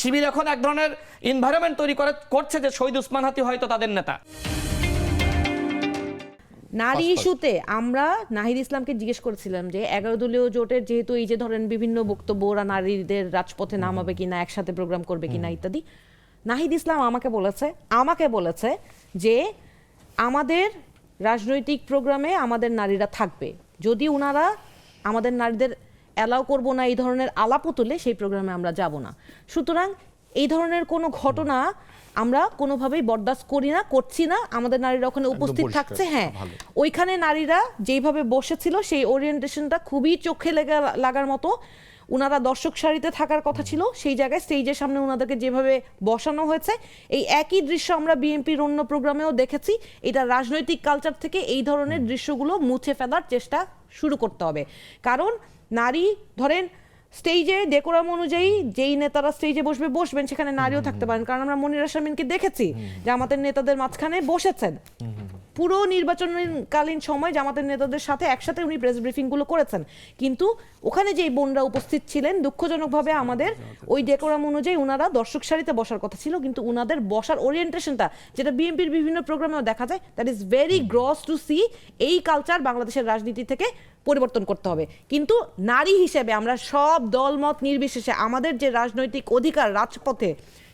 শিবির এখন এক ধরনের এনভায়রনমেন্ট তৈরি করছে যে শহীদ উসমান হাতি হয়তো তাদের নেতা। নারী ইস্যুতে আমরা নাহিদ ইসলামকে জিজ্ঞেস করেছিলাম যে 11 দলীয় জোটের যেহেতু এই যে ধরেন বিভিন্ন বক্তব্য, ওরা নারীদের রাজপথে নামাবে কিনা, একসাথে প্রোগ্রাম করবে কিনা ইত্যাদি, নাহিদ ইসলাম আমাকে বলেছে যে আমাদের রাজনৈতিক প্রোগ্রামে আমাদের নারীরা থাকবে, যদি ওনারা আমাদের নারীদের অ্যালাউ করবো না এই ধরনের আলাপ তুলে সেই প্রোগ্রামে আমরা যাব না। সুতরাং এই ধরনের কোনো ঘটনা আমরা কোনোভাবেই বরদাস্ত করছি না। আমাদের নারীরা ওখানে উপস্থিত থাকছে, হ্যাঁ, ওইখানে নারীরা যেইভাবে বসেছিল সেই ওরিয়েন্টেশনটা খুবই চোখে লাগার মতো। ওনারা দর্শক সারিতে থাকার কথা ছিল, সেই জায়গায় স্টেজের সামনে ওনাদেরকে যেভাবে বসানো হয়েছে, এই একই দৃশ্য আমরা বিএনপির অন্য প্রোগ্রামেও দেখেছি। এটা রাজনৈতিক কালচার থেকে এই ধরনের দৃশ্যগুলো মুছে ফেলার চেষ্টা শুরু করতে হবে। কারণ নারী ধরেন স্টেজে ডেকোরাম অনুযায়ী যেই নেতারা স্টেজে বসবেন সেখানে নারীও থাকতে পারেন। কারণ আমরা মনিরা শারমিনকে দেখেছি জামাতের নেতাদের মাঝখানে বসেছেন, পুরো নির্বাচনকালীন সময় জামাতের নেতাদের সাথে একসাথে উনি প্রেস ব্রিফিং গুলো করেছেন। কিন্তু ওখানে যেই বোনরা উপস্থিত ছিলেন, দুঃখজনকভাবে আমাদের ওই ডেকোরাম অনুযায়ী ওনারা দর্শক সারিতে বসার কথা ছিল, কিন্তু ওনাদের বসার ওরিয়েন্টেশনটা যেটা বিএনপির বিভিন্ন প্রোগ্রামেও দেখা যায়, that is very gross to see. এই কালচার বাংলাদেশের রাজনীতি থেকে পরিবর্তন করতে হবে। কিন্তু নারী হিসেবে আমরা সব দলমত নির্বিশেষে আমাদের যে রাজনৈতিক অধিকার রাজপথে,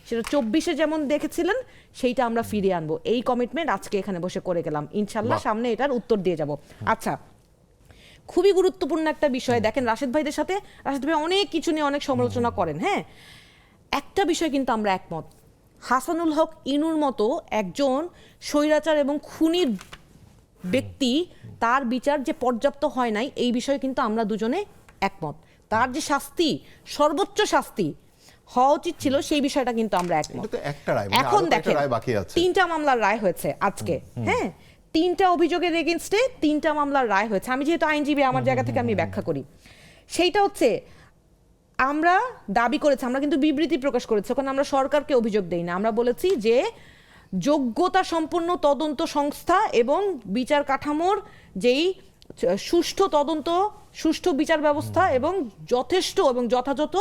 সেটা 24-এ যেমন দেখেছিলেন, সেইটা আমরা ফিরিয়ে আনবো। এই কমিটমেন্ট আজকে এখানে বসে করে গেলাম, ইনশাল্লাহ সামনে এটার উত্তর দিয়ে যাব। আচ্ছা, খুবই গুরুত্বপূর্ণ একটা বিষয় দেখেন, রাশেদ ভাই অনেক কিছু নিয়ে অনেক সমালোচনা করেন, হ্যাঁ, একটা বিষয় কিন্তু আমরা একমত, হাসানুল হক ইনুর মতো একজন স্বৈরাচার এবং খুনির ব্যক্তি, তার বিচার যে পর্যাপ্ত হয় নাই এই বিষয়ে কিন্তু আমরা দুজনে একমত। তার যে শাস্তি, সর্বোচ্চ শাস্তি হওয়া উচিত ছিল, সেই বিষয়টা কিন্তু আমরা একমত। এখন দেখেন 3টা মামলার রায় হয়েছে আজকে, হ্যাঁ, 3টা অভিযোগের এগেইনস্টে 3টা মামলার রায় হয়েছে। আমি যেহেতু আইনজীবী, আমার জায়গা থেকে আমি ব্যাখ্যা করি। সেইটা হচ্ছে আমরা দাবি করেছি, আমরা কিন্তু বিবৃতি প্রকাশ করেছি, ওখানে আমরা সরকারকে অভিযোগ দেই না। আমরা বলেছি যে যোগ্যতা সম্পন্ন তদন্ত সংস্থা এবং বিচার কাঠামোর যেই সুষ্ঠু তদন্ত, সুষ্ঠু বিচার ব্যবস্থা এবং যথেষ্ট এবং যথাযথ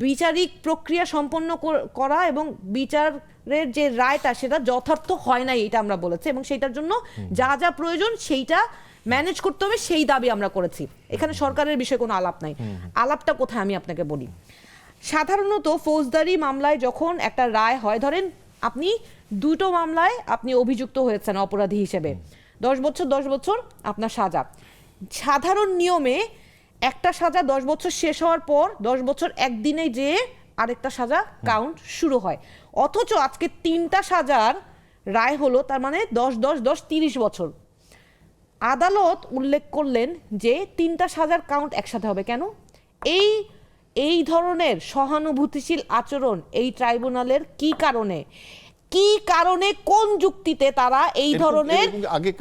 বিচারিক প্রক্রিয়া সম্পন্ন করা এবং বিচারের যে রায়টা সেটা যথার্থ হয় নাই, এটা আমরা বলেছি। এবং সেইটার জন্য যা যা প্রয়োজন সেইটা ম্যানেজ করতে হবে, সেই দাবি আমরা করেছি। এখানে সরকারের বিষয়ে কোনো আলাপ নাই। আলাপটা কোথায় আমি আপনাকে বলি। সাধারণত ফৌজদারি মামলায় যখন একটা রায় হয়, ধরেন আপনি 2টো মামলায় আপনি অভিযুক্ত হয়েছেন অপরাধী হিসেবে, 10 বছর আপনার সাজা। সাধারণ নিয়মে একটা সাজা 10 বছর শেষ হওয়ার পর 10 বছর একদিনে যে আরেকটা সাজা কাউন্ট শুরু হয়। অথচ আজকে 3টা সাজার রায় হলো, তার মানে 10 10 10 30 বছর। আদালত উল্লেখ করলেন যে 3টা সাজার কাউন্ট একসাথে হবে। কেন? এই ধরনের সহানুভূতিশীল আচরণ এই ট্রাইব্যুনালের কি কারণে কোন যুক্তিতে তারা এই ধরনের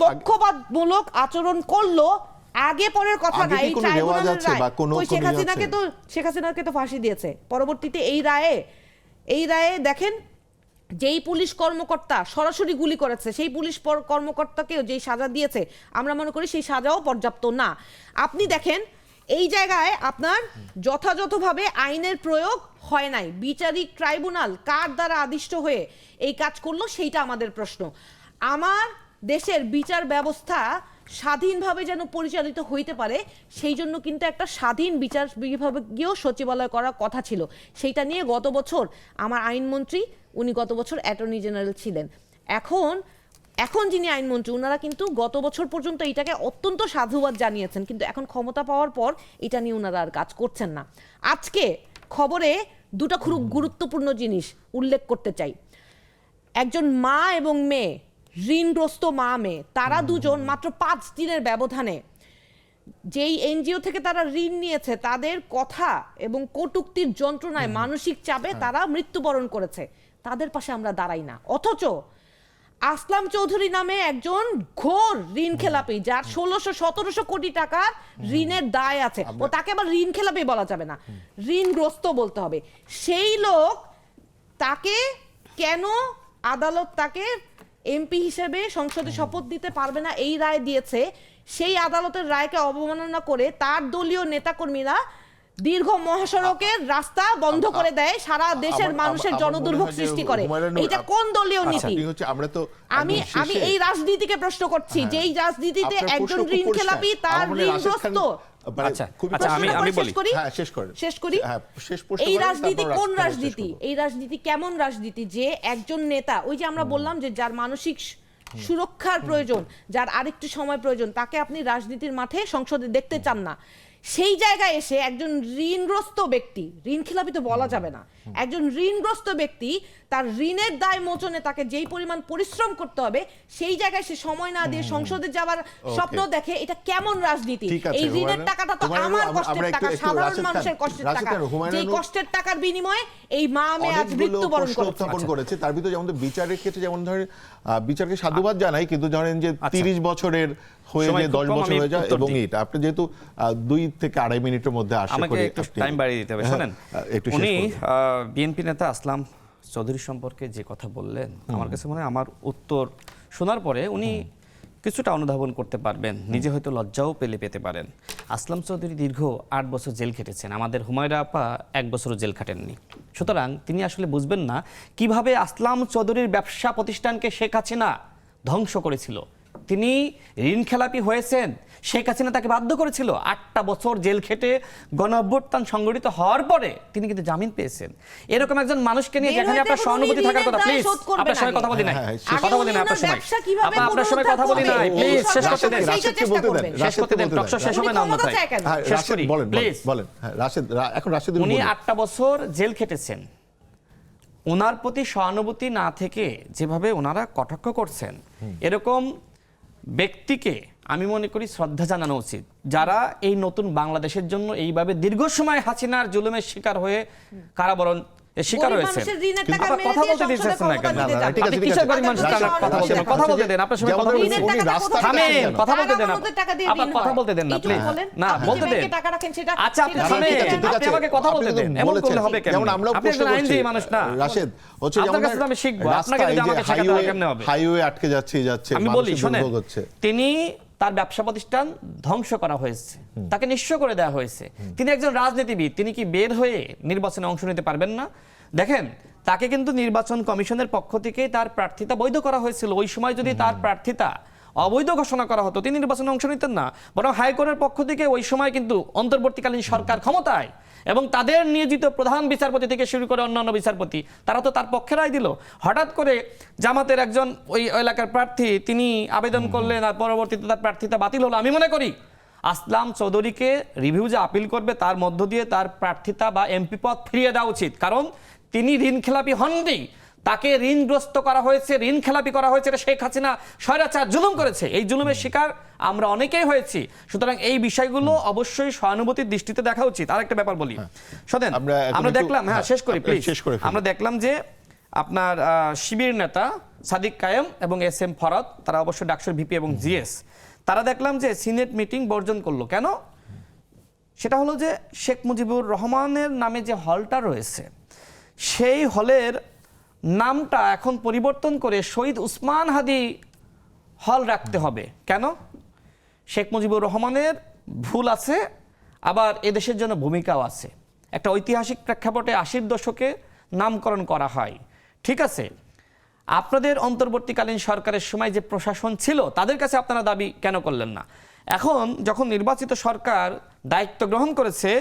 পক্ষপাতমূলক আচরণ করলো, আগে পরের কথা না। এই ট্রাইব্যুনালের রায় শেখ হাসিনাকে তো ফাঁসি দিয়েছে, পরবর্তীতে এই রায়ে দেখেন যেই পুলিশ কর্মকর্তা সরাসরি গুলি করেছে, সেই পুলিশ কর্মকর্তাকেও যেই সাজা দিয়েছে, আমরা মনে করি সেই সাজাও পর্যাপ্ত না। আপনি দেখেন এই জায়গায় আপনার যথাযথভাবে আইনের প্রয়োগ হয় নাই। বিচারিক ট্রাইব্যুনাল কার দ্বারা আদিষ্ট হয়ে এই কাজ করলো, সেইটা আমাদের প্রশ্ন। আমার দেশের বিচার ব্যবস্থা স্বাধীনভাবে যেন পরিচালিত হইতে পারে, সেই জন্য কিন্তু একটা স্বাধীন বিচার বিভাগীয় সচিবালয় করার কথা ছিল। সেইটা নিয়ে গত বছর আমার আইনমন্ত্রী, উনি গত বছর অ্যাটর্নি জেনারেল ছিলেন, এখন যিনি আইনমন্ত্রী, ওনারা কিন্তু গত বছর পর্যন্ত এটাকে অত্যন্ত সাধুবাদ জানিয়েছেন, কিন্তু এখন ক্ষমতা পাওয়ার পর এটা নিয়ে ওনারা আর কাজ করছেন না। আজকে খবরে 2টা খুব গুরুত্বপূর্ণ জিনিস উল্লেখ করতে চাই। একজন মা এবং মেয়ে, ঋণগ্রস্ত মা মেয়ে, তারা দুজন মাত্র 5 দিনের ব্যবধানে যেই এনজিও থেকে তারা ঋণ নিয়েছে, তাদের কথা এবং কটূক্তির যন্ত্রণায় মানসিক চাপে তারা মৃত্যুবরণ করেছে। তাদের পাশে আমরা দাঁড়াই না। অথচ আসলাম চৌধুরী নামে একজন ঘোর ঋণ খেলাপি, যার 1600-1700 কোটি টাকার ঋণের দায় আছে, ও তাকে আবার ঋণ খেলাপি বলা যাবে না, ঋণগ্রস্ত বলতে হবে। সেই লোক, তাকে কেন আদালত তাকে এমপি হিসেবে সংসদে শপথ দিতে পারবে না এই রায় দিয়েছে? সেই আদালতের রায়কে অবমাননা করে তার দলীয় নেতাকর্মীরা দীর্ঘ মহাসড়কের রাস্তা বন্ধ করে দেয়, সারা দেশের মানুষের জনদুর্ভোগ সৃষ্টি করে। এটা কোন দলীয় নীতি? আমি এই রাজনীতিকে প্রশ্ন করছি, যে এই রাজনীতিতে একজন ঋণ খেলাপি, তার ঋণগ্রস্ত। আমি বলি, শেষ করি। এই রাজনীতি কোন রাজনীতি? এই রাজনীতি কেমন রাজনীতি? যে একজন নেতা, ওই যে আমরা বললাম যে যার মানসিক সুরক্ষার প্রয়োজন, যার আরেকটু সময় প্রয়োজন, তাকে আপনি রাজনীতির মাঠে সংসদে দেখতে চান না। সেই জায়গায় এসে একজন ঋণগ্রস্ত ব্যক্তি, ঋণ খেলাপি তো বলা যাবে না, একজন ঋণগ্রস্ত ব্যক্তি তার ঋণের দায় মোচনে তাকে যেই পরিমাণ পরিশ্রম করতে হবে, সেই জায়গায় সে সময় না দিয়ে সংসদে যাওয়ার স্বপ্ন দেখে, এটা কেমন রাজনীতি? এই ঋণের টাকাটা তো আমার কষ্টের টাকা, সাধারণ মানুষের কষ্টের টাকা, যে কষ্টের টাকার বিনিময়ে এই মা মেয়ে আজ মৃত্যুবরণ করেছে। তার ভিতরে যেমন বিচারের ক্ষেত্রে, যেমন ধরেন বিচারকে সাধুবাদ জানাই, কিন্তু ধরেন যে 30 বছরের হয়ে যে 10 বছর হয়ে যায়, এবং এটা আপনি যেহেতু 2 থেকে 2.5 মিনিটের মধ্যে আশা করি একটু টাইম বাড়িয়ে দিতে হবে। শুনেন, উনি বিএনপি নেতা আসলাম চৌধুরী সম্পর্কে যে কথা বললেন, আমার কাছে মনে হয় আমার উত্তর শোনার পরে উনি কিছুটা অনুধাবন করতে পারবেন, নিজে হয়তো লজ্জাও পেতে পারেন। আসলাম চৌধুরী দীর্ঘ 8 বছর জেল খেটেছেন, আমাদের হুমায়রা আপা 1 বছরও জেল খাটেননি। সুতরাং তিনি আসলে বুঝবেন না কিভাবে আসলাম চৌধুরীর ব্যবসা প্রতিষ্ঠানকে শেখ হাসিনা ধ্বংস করেছিল। তিনি ঋণ খেলাপি হয়েছেন, শেখ হাসিনা তাকে বাধ্য করেছিল। 8টা বছর জেল খেটে গণঅভ্যুত্থান সংগঠিত হওয়ার পরে তিনি কিন্তু জামিন পেয়েছেন। এরকম একজন মানুষকে নিয়ে যেখানে আপনার সহানুভূতি থাকার কথা, প্লিজ আপনার সঙ্গে কথা বলি নাই, কথা বলি না আপনার সময়, আপনার সময় কথা বলি নাই, প্লিজ শেষ করতে দেন, শেষ করতে দেন, টকশো শেষ হবে না অন্যথায়। শেষ করি প্লিজ। বলেন। রাশেদ, এখন রাশেদ উনি 8টা বছর জেল খেটেছেন, ওনার প্রতি সহানুভূতি না থেকে যেভাবে ওনারা কটাক্ষ করছেন, এরকম ব্যক্তিকে আমি মনে করি শ্রদ্ধা জানানো উচিত, যারা এই নতুন বাংলাদেশের জন্য এইভাবে দীর্ঘ সময় হাসিনার জুলুমের শিকার হয়ে কারাবরণ শিকার হয়েছে। কথা বলতে দিচ্ছেন না কেন? কিসের গরিব মানুষের কথা বলতে দেন, কথা বলতে দেন, আপনার সময় কথা বলতে থামেন, কথা বলতে দেন, আপনার কথা বলতে দেন না প্লিজ, না বলতে দেন। আচ্ছা আপনি থামেন, আপনি আমাকে কথা বলতে দেন, এমন করলে হবে কেন? আপনি একজন আইনজীবী মানুষ না রাশেদ, আপনার কাছে আমি শিখবো, আপনাকে যদি আমাকে শেখাতে হয় কেমনে হবে? হাইওয়ে আটকে যাচ্ছে। আমি বলি শুনেন, তিনি তার ব্যবসা প্রতিষ্ঠান ধ্বংস করা হয়েছে, তাকে নিঃস্ব করে দেওয়া হয়েছে। তিনি একজন রাজনীতিবিদ, তিনি কি বের হয়ে নির্বাচনে অংশ নিতে পারবেন না? দেখেন, তাকে কিন্তু নির্বাচন কমিশনের পক্ষ থেকে তার প্রার্থিতা বৈধ করা হয়েছিল। ওই সময় যদি তার প্রার্থিতা অবৈধ ঘোষণা করা হতো, তিনি নির্বাচনে অংশ নিতেন না। বরং হাইকোর্টের পক্ষ থেকে ওই সময় কিন্তু অন্তর্বর্তীকালীন সরকার ক্ষমতায়, এবং তাদের নিয়োজিত প্রধান বিচারপতি থেকে শুরু করে অন্যান্য বিচারপতি, তারা তো তার পক্ষে রায় দিল। হঠাৎ করে জামাতের একজন ওই এলাকার প্রার্থী তিনি আবেদন করলেন, আর পরবর্তীতে তার প্রার্থিতা বাতিল হলো। আমি মনে করি আসলাম চৌধুরীকে রিভিউ যে আপিল করবে, তার মধ্য দিয়ে তার প্রার্থিতা বা এমপি পদ ফিরিয়ে দেওয়া উচিত। কারণ তিনি ঋণ খেলাপি হননি, তাকে ঋণগ্রস্ত করা হয়েছে, ঋণ খেলাপি করা হয়েছে। শেখ হাসিনা স্বৈরাচার জুলুম করেছে, এই জুলুমের শিকার আমরা অনেকেই হয়েছি। সুতরাং এই বিষয়গুলো অবশ্যই সহানুভূতির দৃষ্টিতে দেখা উচিত। আরেকটা ব্যাপার বলি, শোনেন, আমরা দেখলাম, শেষ করি প্লিজ, আমরা দেখলাম যে আপনার শিবির নেতা সাদিক কায়েম এবং SM ফরাদ, তারা অবশ্য ডাকসুর ভিপি এবং GS, তারা দেখলাম যে সিনেট মিটিং বর্জন করলো। কেন? সেটা হলো যে শেখ মুজিবুর রহমানের নামে যে হলটা রয়েছে, সেই হলের নামটা এখন পরিবর্তন করে শহীদ উসমান হাদি হল রাখতে হবে। কেন? শেখ মুজিবুর রহমানের ভুল আছে, আবার এদেশের জন্য ভূমিকাও আছে। একটা ঐতিহাসিক প্রেক্ষাপটে 80-র দশকে নামকরণ করা হয়, ঠিক আছে। আপনাদের অন্তর্বর্তীকালীন সরকারের সময় যে প্রশাসন ছিল, তাদের কাছে আপনারা দাবি কেন করলেন না? এখন যখন নির্বাচিত সরকার দায়িত্ব গ্রহণ করেছে,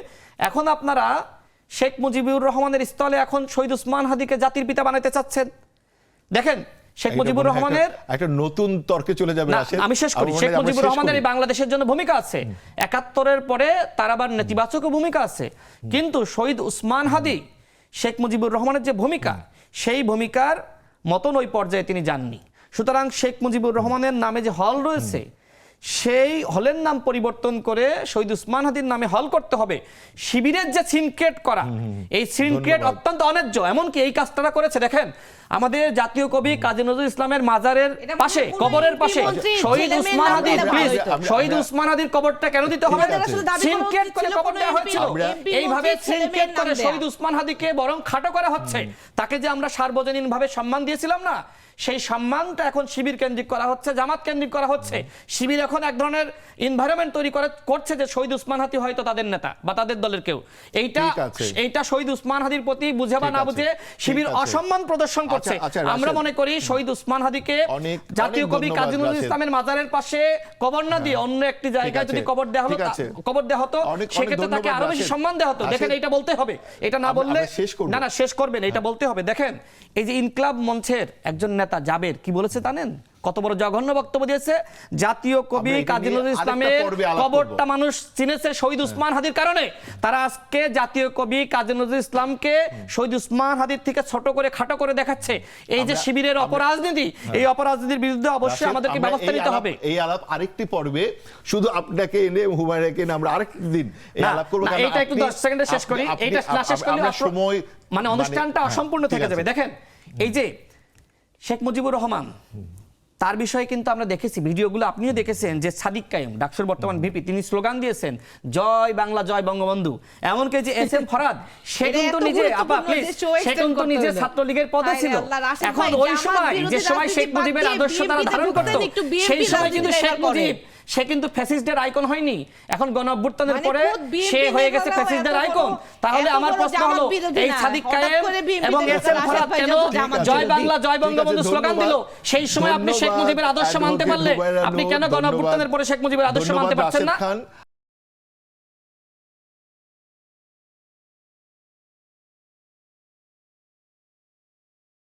এখন আপনারা শেখ মুজিবুর রহমানের স্থলে এখন শহীদ উসমান হাদিকে জাতির পিতা বানাতে চাচ্ছেন। দেখেন, শেখ মুজিবুর রহমানের একটা নতুন তর্কে চলে যাবে। আমি শেষ করি। শেখ মুজিবুর রহমানের এই বাংলাদেশের জন্য ভূমিকা আছে, 71-এর পরে তার আবার নেতিবাচক ভূমিকা আছে, কিন্তু শহীদ উসমান হাদি শেখ মুজিবুর রহমানের যে ভূমিকা, সেই ভূমিকার মতন ওই পর্যায়ে তিনি যাননি। সুতরাং শেখ মুজিবুর রহমানের নামে যে হল রয়েছে, সেই হলের নাম পরিবর্তন করে শহীদ উসমান হাদির নামে হল করতে হবে। শিবিরের যে সিনক্রেট করা, এই সিনক্রেট অত্যন্ত অন্যায্য। এমনকি এই কাজটা করেছে, দেখেন আমাদের জাতীয় কবি কাজী নজরুল ইসলামের মাজারের এটা পাশে, মনে হয় কবরের MP পাশে মন্ত্রী, শহীদ ছেলে উসমান মেয়ের হাদির, নামে প্লিজ, দেওয়া হতো। শহীদ উসমান হাদির কবরটা কেন দিতে হবে? আমাদের আসলে দাবি করা সিনক্রেট উচিত করে ছিল কবর কোনো দেওয়া MP হয়েছিল, MP এইভাবে মন্ত্রী ছেলে সিনক্রেট মেয়ের করে নাম দেয়া। শহীদ উসমান হাদিকে বরং খাটো করা হচ্ছে। তাকে যে আমরা সার্বজনীনভাবে সম্মান দিয়েছিলাম না, সেই সম্মানটা এখন শিবির কেন্দ্রিক করা হচ্ছে, জামাত কেন্দ্রিক করা হচ্ছে। শিবির এখন এক ধরনের এনভায়রনমেন্ট তৈরি করছে যে শহীদ উসমান হাদি হয়তো তাদের নেতা বা তাদের দলের কেউ। এইটা শহীদ উসমান হাদির প্রতি বুঝে বা না বুঝে শিবির অসম্মান প্রদর্শন করছে। আমরা মনে করি শহীদ উসমান হাদিকে জাতীয় কবি কাজী নজরুল ইসলামের মাজারের পাশে কবর না দিয়ে অন্য একটি জায়গায় যদি কবর দেওয়া হতো, সেক্ষেত্রে তাকে আরো বেশি সম্মান দেওয়া হতো। দেখেন, এটা বলতে হবে, এটা না বললে না শেষ করবেন, এটা বলতে হবে। দেখেন, এই যে ইনকলাব মঞ্চের একজন নেতা জাবের কি বলেছে জানেন? কত বড় জঘন্য বক্তব্য দিয়েছে। জাতীয় কবি কাজী নজরুল ইসলামের কবরটা মানুষ চিনেছে শহীদ উসমান হাদির কারণে। তারা আজকে জাতীয় কবি কাজী নজরুল ইসলামকে শহীদ উসমান হাদির থেকে ছোট করে খাটো করে দেখাচ্ছে। এই যে শিবিরের অপরাজনীতি, এই অপরাজনীতির বিরুদ্ধে অবশ্যই আমাদেরকে ব্যবস্থা নিতে হবে। এই আলাপ আরেকটি পর্বে শুধু আপনাকে এনে হুমায়রাকে এনে আমরা আরেকদিন এই আলাপ করব। এটা একটু 10 সেকেন্ডে শেষ করি, এইটা শেষ করলে সময় মানে অনুষ্ঠানটা অসম্পূর্ণ থেকে যাবে। দেখেন, এই যে শেখ মুজিবুর রহমান, তার বিষয়ে কিন্তু আমরা দেখেছি, ভিডিওগুলো আপনিও দেখেছেন, যে সাদিক কায়েম, ডাকসুর বর্তমান ভিপি, তিনি স্লোগান দিয়েছেন জয় বাংলা জয় বঙ্গবন্ধু। এমনকি যে এস এম ফরাদ, সে কিন্তু নিজে ছাত্রলীগের পদে ছিল। এখন ওই সময় যে সময় শেখ মুজিবের আদর্শ তারা ধারণ করত, সেই সময় কিন্তু শেখ মুজিব সে কিন্তু ফ্যাসিস্টদের আইকন হয়নি। এখন গণঅভ্যুত্থানের পরে সে হয়ে গেছে ফ্যাসিস্টদের আইকন। তাহলে আমার প্রশ্ন হলো, এই সাদিক কায়েম এবং এস এম ফরাদ কেন জয় বাংলা জয় বঙ্গবন্ধু স্লোগান দিল? সেই সময় আপনি শেখ মুজিবের আদর্শ মানতে পারলে আপনি কেন গণঅভ্যুত্থানের পরে শেখ মুজিবের আদর্শ মানতে পারছেন না?